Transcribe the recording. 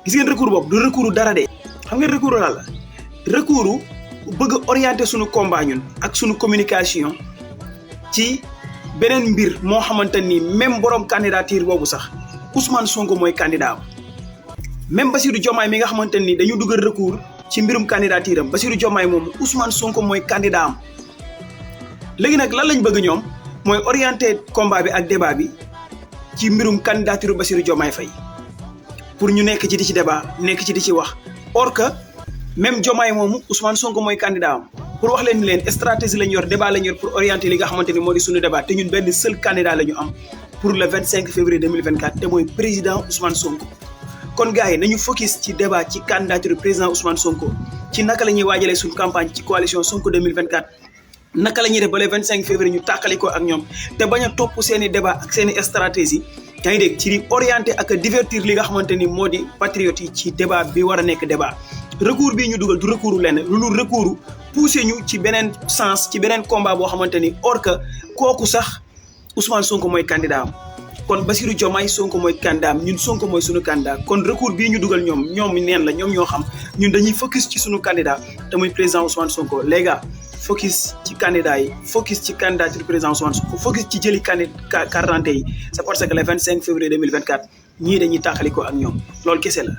gis ngeen recours boobu du recours dara de xam ngeen recours la recours bëgg orienter suñu combat ñun ak suñu communication ci beneen mbir moo xamante ni même borom candidature boobu sax Ousmane Sonko mooy candidat même Bassirou Diomaye mi nga xamante ni dañu dugal recours ci mbirum candidature am Bassirou Diomaye moom Ousmane Sonko mooy candidat am léegi nag lan lañ bëgg ñoom mooy orienter combat bi ak débat bi ci mbirum candidature Bassirou Diomaye Faye pour ñu nekk ci di ci débat nekk ci di ci wax or que même Diomaye moomu Ousmane Sonko mooy candidat am pour wax leen ni leen stratégie lañ yor débat lañ yor pour orienter li nga xamante ni moo di suñu débat te ñun benn seul candidat la ñu am pour le 25 février 2024 te mooy président Ousmane Sonko. kon gars yi nañu focus ci débat ci candidature président Ousmane Sonko ci naka la ñuy waajalee suñu campagne ci coalition Sonko 2024 naka la ñuy def ba le 25 février ñu tàqali ko ak ñoom te bañ a topp seen i débat ak seen i stratégie yaa ngi dégg ci di orienter ak divertir li nga xamante ni moo di patriotes yi ci débat bi war a nekk débat. recours bii ñu dugal du recours lenn lu dul recours poussé ñu ci beneen sens ci beneen combat boo xamante ni or que kooku sax Ousmane Sonko mooy candidat am kon Bassirou Diomaye Sonko mooy candidat am ñun Sonko mooy suñu candidat kon recours bii ñu dugal ñoom neen la ñoom ñoo xam ñun dañuy focus ci suñu candidat te muy président Ousmane Sonko les gars focus ci candidat yi focus ci candidature président Ousmane Sonko focus ci jëli carte d'identité yi c'est parce que le 25 février 2024 ñii dañuy tàqali ko ak ñoom loolu kese la.